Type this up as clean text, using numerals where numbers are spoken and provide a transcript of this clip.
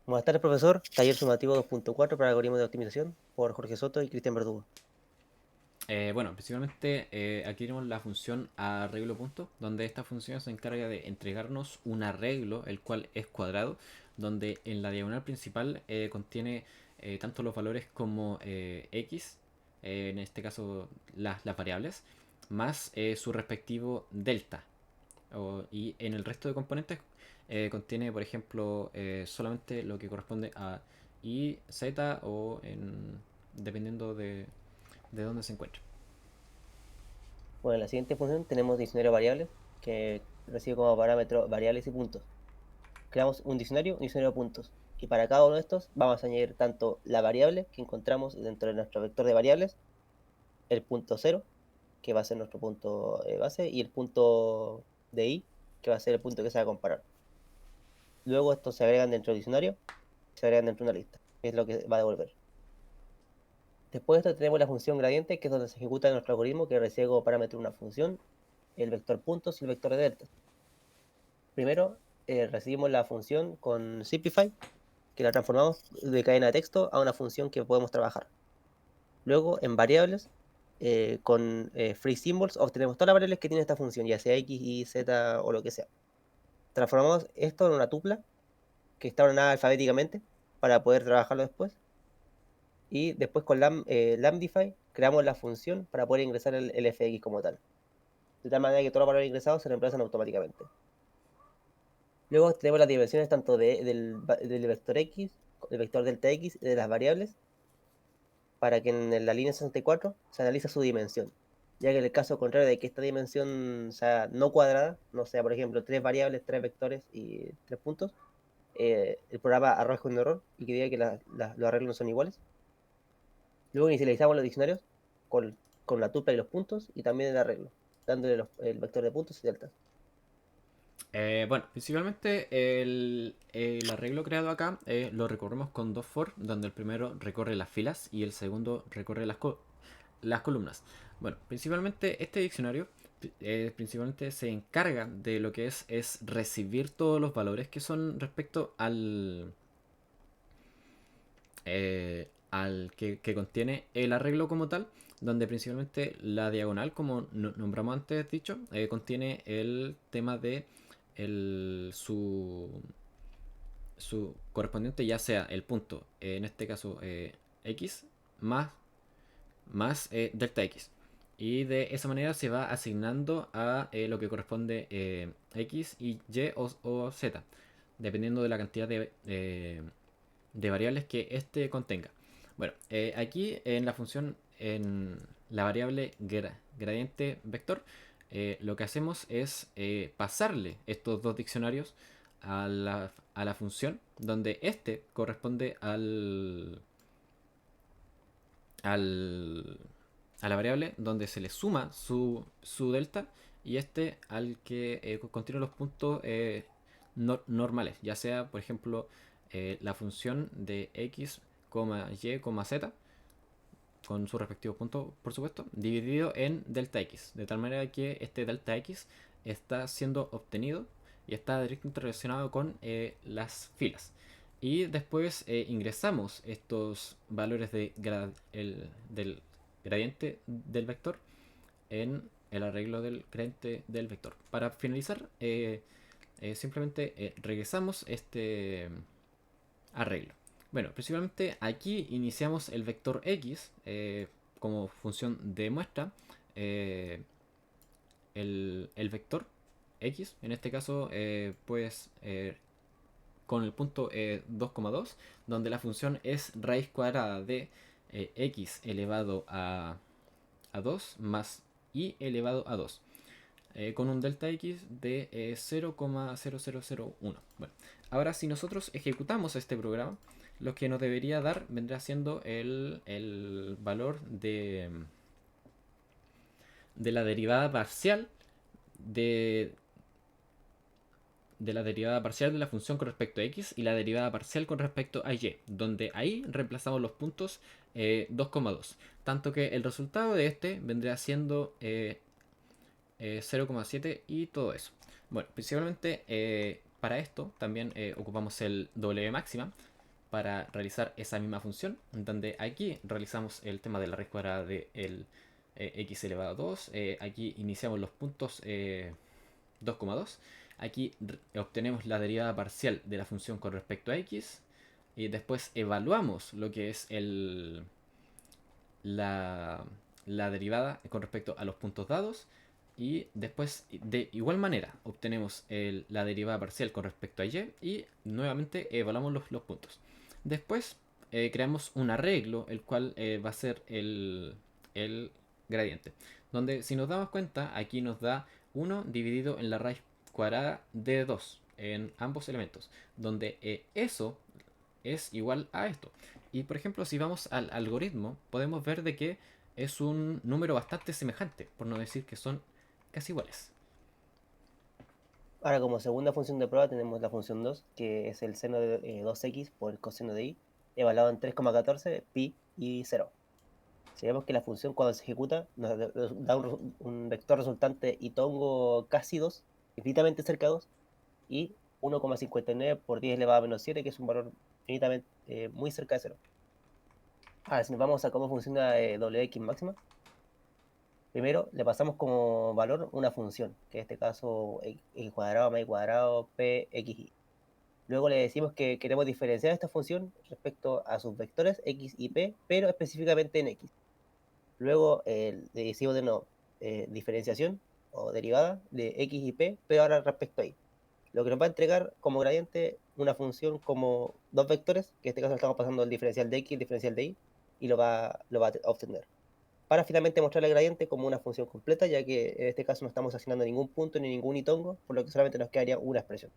Buenas tardes, profesor. Taller sumativo 2.4 para algoritmos de optimización por Jorge Soto y Cristian Verdugo. Bueno, principalmente aquí tenemos la función arreglo punto, donde esta función se encarga de entregarnos un arreglo, el cual es cuadrado, donde en la diagonal principal contiene tanto los valores como x, en este caso las variables, más su respectivo delta. Y en el resto de componentes contiene, por ejemplo, solamente lo que corresponde a y, z dependiendo de dónde se encuentre. Bueno, en la siguiente función tenemos diccionario de variables que recibe como parámetro variables y puntos. Creamos un diccionario de puntos. Y para cada uno de estos vamos a añadir tanto la variable que encontramos dentro de nuestro vector de variables, el punto cero, que va a ser nuestro punto base, y el punto de i, que va a ser el punto que se va a comparar. Luego estos se agregan dentro del diccionario, se agregan dentro de una lista, que es lo que va a devolver. Después de esto tenemos la función gradiente, que es donde se ejecuta nuestro algoritmo que recibe como parámetro una función, el vector puntos y el vector de deltas. Primero, recibimos la función con Simplify, que la transformamos de cadena de texto a una función que podemos trabajar. Luego, en variables, con free symbols, obtenemos todas las variables que tiene esta función, ya sea x, y, z o lo que sea. Transformamos esto en una tupla que está ordenada alfabéticamente para poder trabajarlo después. Y después con Lambdify creamos la función para poder ingresar el fx como tal. De tal manera que todos los valores ingresados se reemplazan automáticamente. Luego tenemos las dimensiones tanto del vector x, del vector delta x y de las variables, para que en la línea 64 se analice su dimensión. Ya que en el caso contrario de que esta dimensión sea no cuadrada, no sea, por ejemplo, tres variables, tres vectores y tres puntos, el programa arroja un error y que diga que los arreglos no son iguales. Luego inicializamos los diccionarios con la tupla y los puntos y también el arreglo, dándole el vector de puntos y deltas. Bueno, principalmente el arreglo creado acá lo recorremos con dos for, donde el primero recorre las filas y el segundo recorre las columnas. Bueno, principalmente este diccionario principalmente se encarga de lo que es recibir todos los valores que son respecto al que contiene el arreglo como tal, donde principalmente la diagonal, como nombramos antes dicho, contiene el tema de su correspondiente, ya sea el punto, en este caso x, más delta x. Y de esa manera se va asignando a lo que corresponde x, y o z, dependiendo de la cantidad de variables que éste contenga. Bueno, aquí en la función, en la variable gradiente vector, lo que hacemos es pasarle estos dos diccionarios a la función, donde este corresponde al, a la variable donde se le suma su delta, y este al que contiene los puntos normales, ya sea, por ejemplo, la función de x, y, z, con su respectivo punto, por supuesto, dividido en delta x, de tal manera que este delta x está siendo obtenido y está directamente relacionado con las filas. Y después ingresamos estos valores del gradiente del vector en el arreglo del gradiente del vector. Para finalizar, simplemente regresamos este arreglo. Bueno, principalmente aquí iniciamos el vector x como función de muestra. eh, el vector x, en este caso, pues con el punto 2,2, donde la función es raíz cuadrada de x elevado a 2 más y elevado a 2, con un delta x de 0,0001. Bueno, ahora si nosotros ejecutamos este programa, lo que nos debería dar vendrá siendo el valor de la derivada parcial de, de la derivada parcial de la función con respecto a x y la derivada parcial con respecto a y, donde ahí reemplazamos los puntos 2,2. Tanto que el resultado de este vendría siendo 0,7 y todo eso. Bueno, principalmente para esto también ocupamos el W máxima, para realizar esa misma función, donde aquí realizamos el tema de la raíz cuadrada de x elevado a 2, aquí iniciamos los puntos 2,2, aquí obtenemos la derivada parcial de la función con respecto a x, y después evaluamos lo que es la, la derivada con respecto a los puntos dados, y después de igual manera obtenemos la derivada parcial con respecto a y nuevamente evaluamos los puntos. Después creamos un arreglo, el cual va a ser el gradiente, donde si nos damos cuenta aquí nos da 1 dividido en la raíz cuadrada de 2 en ambos elementos, donde eso es igual a esto. Y por ejemplo, si vamos al algoritmo, podemos ver de que es un número bastante semejante, por no decir que son casi iguales. Ahora, como segunda función de prueba, tenemos la función 2, que es el seno de 2x por el coseno de y, evaluado en 3,14, pi y 0. Si vemos que la función cuando se ejecuta nos da un vector resultante y tongo casi 2, infinitamente cerca de 2, y 1,59 por 10 elevado a menos 7, que es un valor infinitamente muy cerca de 0. Ahora, si nos vamos a cómo funciona Wx máxima, primero le pasamos como valor una función, que en este caso x cuadrado más y cuadrado p x y. Luego le decimos que queremos diferenciar esta función respecto a sus vectores x y p, pero específicamente en x. Luego le decimos de nuevo diferenciación o derivada de x y p, pero ahora respecto a y. Lo que nos va a entregar como gradiente una función como dos vectores, que en este caso le estamos pasando el diferencial de x y el diferencial de y, y lo va a obtener. Para finalmente mostrar el gradiente como una función completa, ya que en este caso no estamos asignando ningún punto ni ningún itongo, por lo que solamente nos quedaría una expresión.